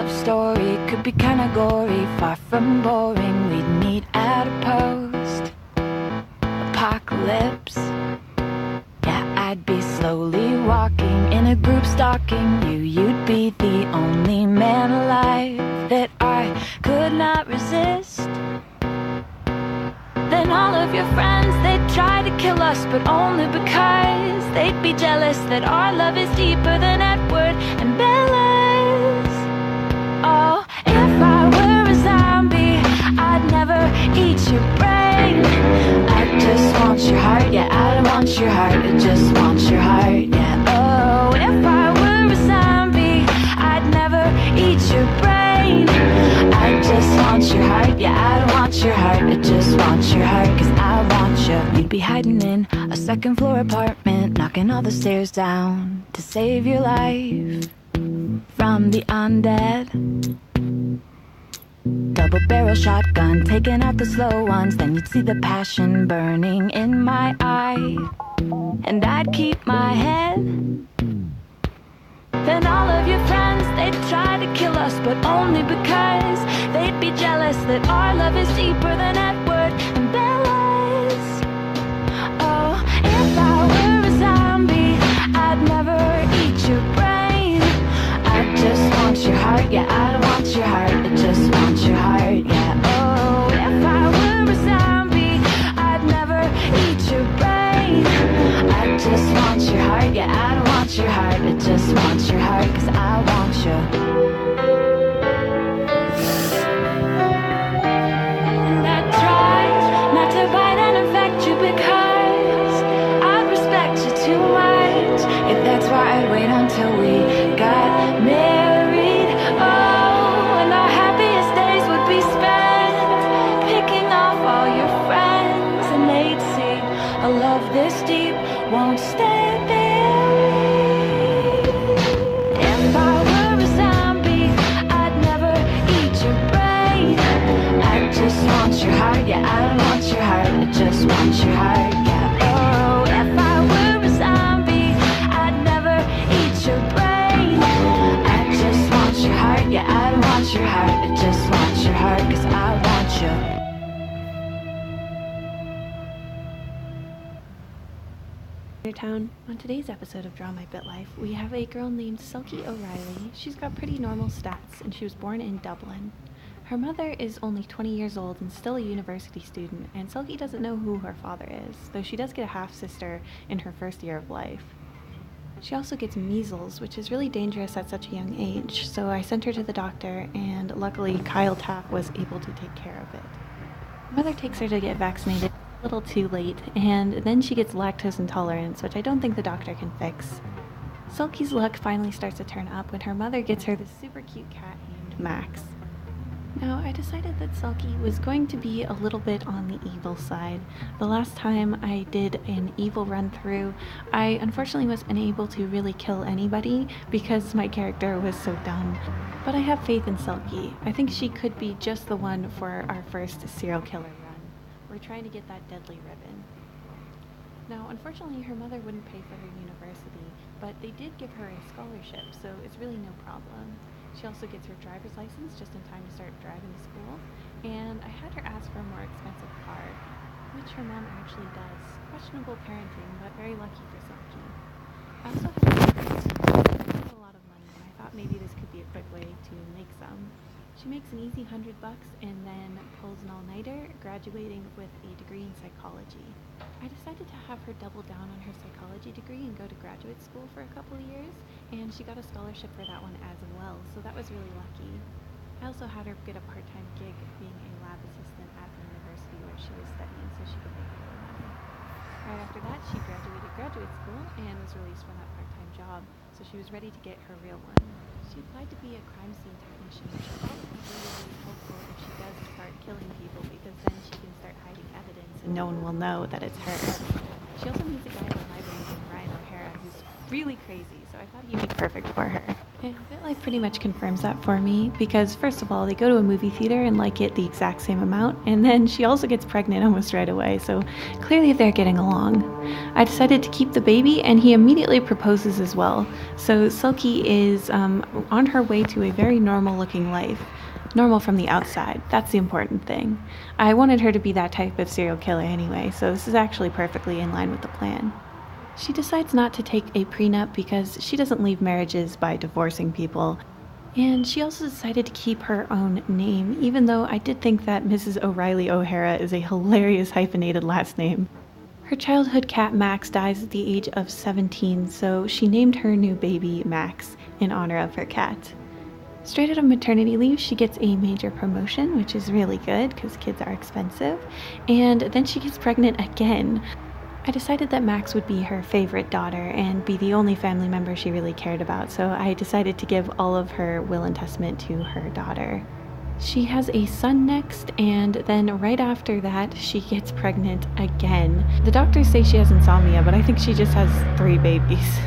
love story could be kinda gory, far from boring. We'd meet at a post-apocalypse. Yeah, I'd be slowly walking in a group stalking you. You'd be the only man alive that I could not resist. Then all of your friends, they'd try to kill us, but only because they'd be jealous that our love is deeper than Edward and Bella's. Oh, if I were a zombie, I'd never eat your brain. I just want your heart, yeah, I don't want your heart, I just want your heart, yeah. Oh, if I were a zombie, I'd never eat your brain. I just want your heart, yeah, I don't want your heart, I just want your heart, cause I want you. You'd be hiding in a second floor apartment, knocking all the stairs down to save your life from the undead. Double barrel shotgun, taking out the slow ones. Then you'd see the passion burning in my eye, and I'd keep my head. Then all of your friends, they'd try to kill us, but only because they'd be jealous that our love is deeper than Edward and Bella's. Oh, if I were a zombie, I'd never eat your brain. I just want your heart, yeah, I don't want your heart, I just want your heart, yeah. Oh, if I were a zombie, I'd never eat your brain. I just want your heart, yeah, I don't want your heart, I just want your heart, cause I want you. And I tried not to bite and infect you because I'd respect you too much. If that's why I'd wait until we got married. Oh, and our happiest days would be spent picking off all your friends, and they'd see a love this deep won't stay buried. If I were a zombie, I'd never eat your brain. I just want your heart, yeah, I don't want your heart, I just want your heart, yeah. Oh, if I were a zombie, I'd never eat your brain. I just want your heart, yeah, I don't want your heart, I just want your heart, cause I want you. Town. On today's episode of Draw My Bit Life, we have a girl named Selkie O'Reilly. She's got pretty normal stats, and she was born in Dublin. Her mother is only 20 years old and still a university student, and Selkie doesn't know who her father is, though she does get a half-sister in her first year of life. She also gets measles, which is really dangerous at such a young age, so I sent her to the doctor, and luckily Kyle Taff was able to take care of it. Her mother takes her to get vaccinated a little too late, and then she gets lactose intolerance, which I don't think the doctor can fix. Selkie's luck finally starts to turn up when her mother gets her this super cute cat named Max. Now, I decided that Selkie was going to be a little bit on the evil side. The last time I did an evil run-through, I unfortunately was unable to really kill anybody because my character was so dumb. But I have faith in Selkie. I think she could be just the one for our first serial killer run. We're trying to get that deadly ribbon. Now, unfortunately, her mother wouldn't pay for her university, but they did give her a scholarship, so it's really no problem. She also gets her driver's license just in time to start driving to school, and I had her ask for a more expensive car, which her mom actually does. Questionable parenting, but very lucky for Selkie. I also have a lot of money, and I thought maybe this could be a quick way to make some. She makes an easy $100 and then pulls an all-nighter, graduating with a degree in psychology. I decided to have her double down on her psychology degree and go to graduate school for a couple of years, and she got a scholarship for that one as well, so that was really lucky. I also had her get a part-time gig being a lab assistant at the university where she was studying so she could make a little money. Right after that, she graduated graduate school and was released from that part-time job, so she was ready to get her real one. She applied to be a crime scene technician, which I thought would be really helpful if she does start killing people, because then she can start hiding evidence and no one will know that it's her. She also meets a guy in the library named Ryan O'Hara who's really crazy, so I thought he'd be perfect for her. And BitLife pretty much confirms that for me because, first of all, they go to a movie theater and like it the exact same amount, and then she also gets pregnant almost right away, so clearly they're getting along. I decided to keep the baby, and he immediately proposes as well. So Silky is on her way to a very normal looking life. Normal from the outside. That's the important thing. I wanted her to be that type of serial killer anyway, so this is actually perfectly in line with the plan. She decides not to take a prenup because she doesn't leave marriages by divorcing people. And she also decided to keep her own name, even though I did think that Mrs. O'Reilly O'Hara is a hilarious hyphenated last name. Her childhood cat Max dies at the age of 17, so she named her new baby Max in honor of her cat. Straight out of maternity leave, she gets a major promotion, which is really good because kids are expensive, and then she gets pregnant again. I decided that Max would be her favorite daughter and be the only family member she really cared about, so I decided to give all of her will and testament to her daughter. She has a son next, and then right after that, she gets pregnant again. The doctors say she has insomnia, but I think she just has 3 babies.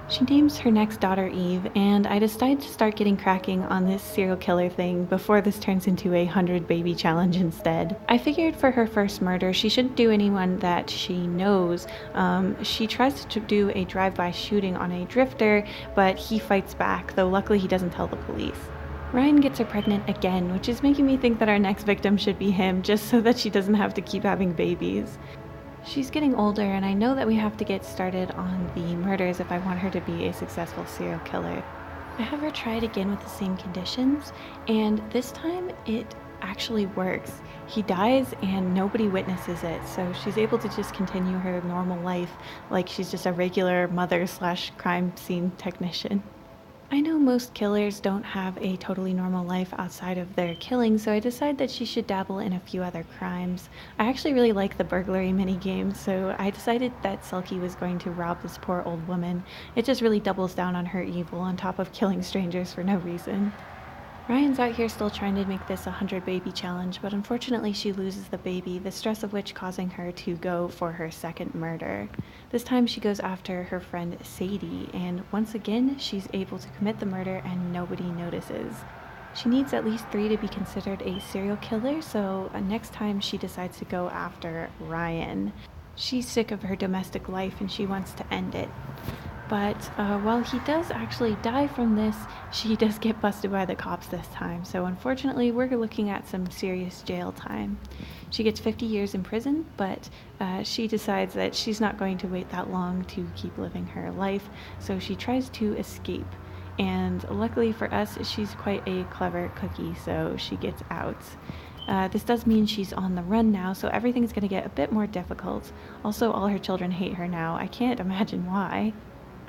She names her next daughter Eve, and I decided to start getting cracking on this serial killer thing before this turns into a 100 baby challenge instead. I figured for her first murder, she shouldn't do anyone that she knows. She tries to do a drive-by shooting on a drifter, but he fights back, though luckily he doesn't tell the police. Ryan gets her pregnant again, which is making me think that our next victim should be him, just so that she doesn't have to keep having babies. She's getting older, and I know that we have to get started on the murders if I want her to be a successful serial killer. I have her try it again with the same conditions, and this time it actually works. He dies and nobody witnesses it, so she's able to just continue her normal life like she's just a regular mother/crime scene technician. I know most killers don't have a totally normal life outside of their killing, so I decided that she should dabble in a few other crimes. I actually really like the burglary minigame, so I decided that Selkie was going to rob this poor old woman. It just really doubles down on her evil on top of killing strangers for no reason. Ryan's out here still trying to make this a 100 baby challenge, but unfortunately she loses the baby, the stress of which causing her to go for her second murder. This time she goes after her friend Sadie, and once again she's able to commit the murder and nobody notices. She needs at least 3 to be considered a serial killer, so next time she decides to go after Ryan. She's sick of her domestic life and she wants to end it. But while he does actually die from this, she does get busted by the cops this time. So unfortunately, we're looking at some serious jail time. She gets 50 years in prison, but she decides that she's not going to wait that long to keep living her life. So she tries to escape. And luckily for us, she's quite a clever cookie, so she gets out. This does mean she's on the run now, so everything's going to get a bit more difficult. Also, all her children hate her now. I can't imagine why.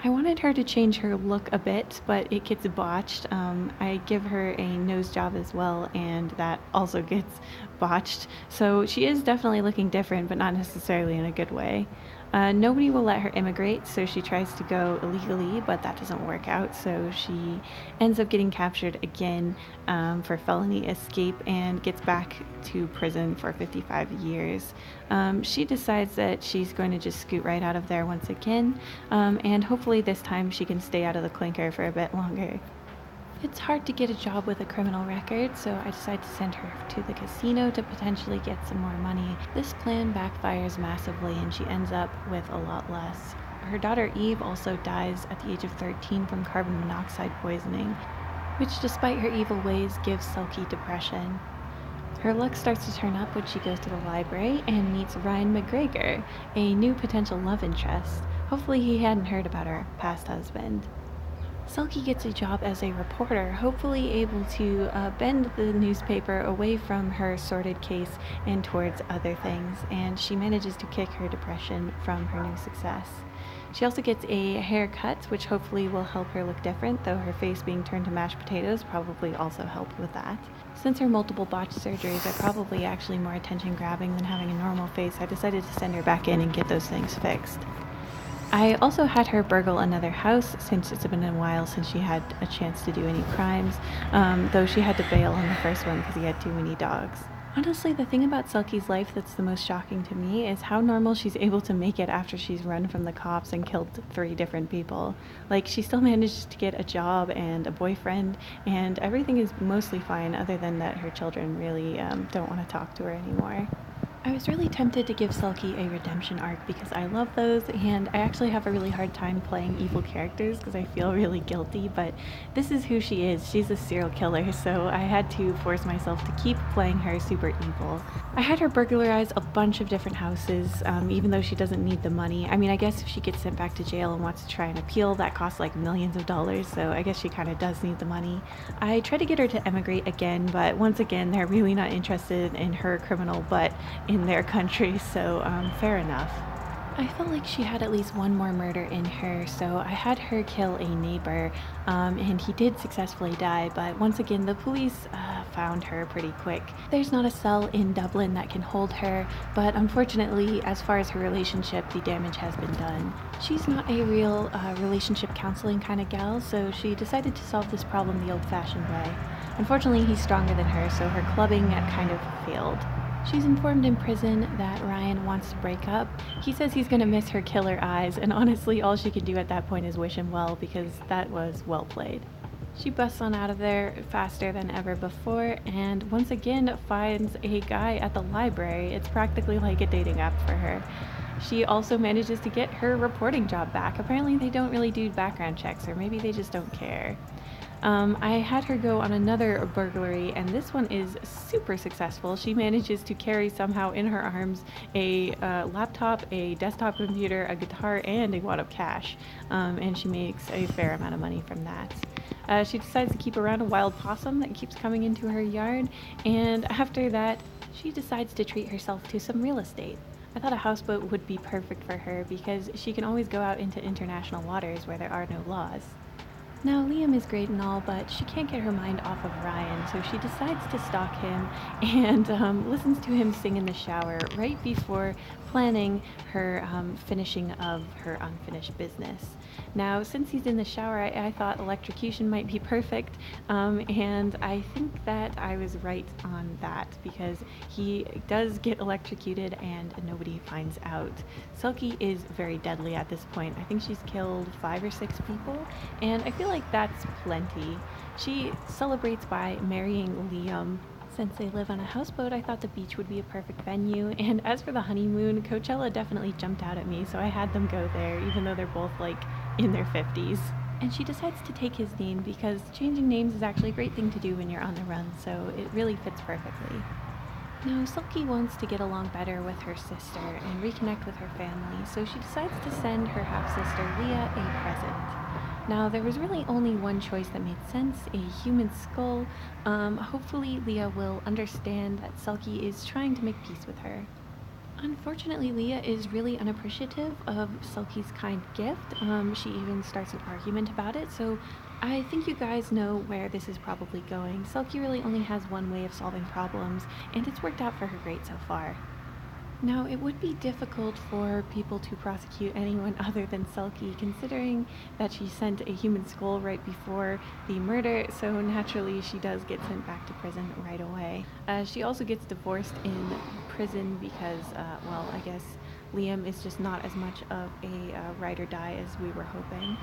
I wanted her to change her look a bit, but it gets botched. I give her a nose job as well, and that also gets botched. So she is definitely looking different, but not necessarily in a good way. Nobody will let her immigrate, so she tries to go illegally, but that doesn't work out. So she ends up getting captured again for felony escape and gets back to prison for 55 years. She decides that she's going to just scoot right out of there once again, and hopefully this time she can stay out of the clinker for a bit longer. It's hard to get a job with a criminal record, so I decide to send her to the casino to potentially get some more money. This plan backfires massively and she ends up with a lot less. Her daughter Eve also dies at the age of 13 from carbon monoxide poisoning, which despite her evil ways gives Selkie depression. Her luck starts to turn up when she goes to the library and meets Ryan McGregor, a new potential love interest. Hopefully he hadn't heard about her past husband. Selkie gets a job as a reporter, hopefully able to bend the newspaper away from her sordid case and towards other things, and she manages to kick her depression from her new success. She also gets a haircut, which hopefully will help her look different, though her face being turned to mashed potatoes probably also helped with that. Since her multiple botched surgeries are probably actually more attention-grabbing than having a normal face, I decided to send her back in and get those things fixed. I also had her burgle another house since it's been a while since she had a chance to do any crimes, though she had to bail on the first one because he had too many dogs. Honestly, the thing about Selkie's life that's the most shocking to me is how normal she's able to make it after she's run from the cops and killed 3 different people. Like, she still managed to get a job and a boyfriend, and everything is mostly fine, other than that her children really don't want to talk to her anymore. I was really tempted to give Selkie a redemption arc because I love those, and I actually have a really hard time playing evil characters because I feel really guilty, but this is who she is. She's a serial killer, so I had to force myself to keep playing her super evil. I had her burglarize a bunch of different houses, even though she doesn't need the money. I mean, I guess if she gets sent back to jail and wants to try and appeal, that costs like millions of dollars, so I guess she kind of does need the money. I tried to get her to emigrate again, but once again, they're really not interested in her criminal butt in their country, so fair enough. I felt like she had at least one more murder in her, so I had her kill a neighbor, and he did successfully die, but once again, the police found her pretty quick. There's not a cell in Dublin that can hold her, but unfortunately, as far as her relationship, the damage has been done. She's not a real relationship counseling kind of gal, so she decided to solve this problem the old-fashioned way. Unfortunately, he's stronger than her, so her clubbing kind of failed. She's informed in prison that Ryan wants to break up. He says he's going to miss her killer eyes, and honestly, all she can do at that point is wish him well, because that was well played. She busts on out of there faster than ever before, and once again finds a guy at the library. It's practically like a dating app for her. She also manages to get her reporting job back. Apparently they don't really do background checks, or maybe they just don't care. I had her go on another burglary, and this one is super successful. She manages to carry somehow in her arms a laptop, a desktop computer, a guitar, and a wad of cash, and she makes a fair amount of money from that. She decides to keep around a wild possum that keeps coming into her yard, and after that, she decides to treat herself to some real estate. I thought a houseboat would be perfect for her because she can always go out into international waters where there are no laws. Now, Liam is great and all, but she can't get her mind off of Ryan, so she decides to stalk him and listens to him sing in the shower right before planning her finishing of her unfinished business. Now, since he's in the shower, I thought electrocution might be perfect, and I think that I was right on that because he does get electrocuted and nobody finds out. Selkie is very deadly at this point. I think she's killed 5 or 6 people, and I feel like that's plenty. She celebrates by marrying Liam. Since they live on a houseboat, I thought the beach would be a perfect venue, and as for the honeymoon, Coachella definitely jumped out at me, so I had them go there, even though they're both like in their 50s. And she decides to take his name because changing names is actually a great thing to do when you're on the run, so it really fits perfectly. Now, Selkie wants to get along better with her sister and reconnect with her family, so she decides to send her half-sister Leah a present. Now, there was really only one choice that made sense, a human skull. Hopefully Leah will understand that Selkie is trying to make peace with her. Unfortunately, Leah is really unappreciative of Selkie's kind gift. She even starts an argument about it, so I think you guys know where this is probably going. Selkie really only has one way of solving problems, and it's worked out for her great so far. Now, it would be difficult for people to prosecute anyone other than Selkie, considering that she sent a human skull right before the murder, so naturally she does get sent back to prison right away. She also gets divorced in prison because, well, I guess Liam is just not as much of a ride or die as we were hoping.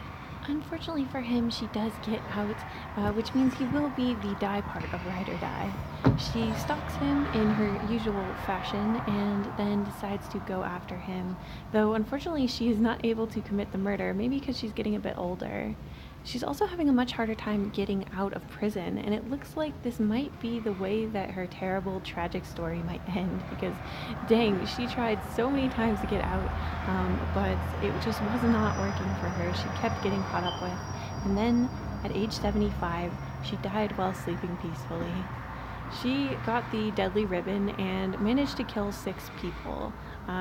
Unfortunately for him, she does get out, which means he will be the die part of Ride or Die. She stalks him in her usual fashion and then decides to go after him, though unfortunately she is not able to commit the murder, maybe because she's getting a bit older. She's also having a much harder time getting out of prison, and it looks like this might be the way that her terrible, tragic story might end, because dang, she tried so many times to get out, but it just was not working for her. She kept getting caught up with, and then at age 75, she died while sleeping peacefully. She got the deadly ribbon and managed to kill 6 people.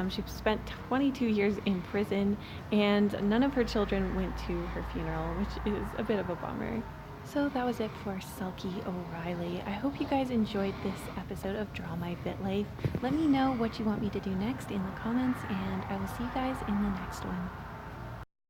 She spent 22 years in prison, and none of her children went to her funeral, which is a bit of a bummer. So that was it for Selkie O'Reilly. I hope you guys enjoyed this episode of Draw My Bit Life. Let me know what you want me to do next in the comments, and I will see you guys in the next one.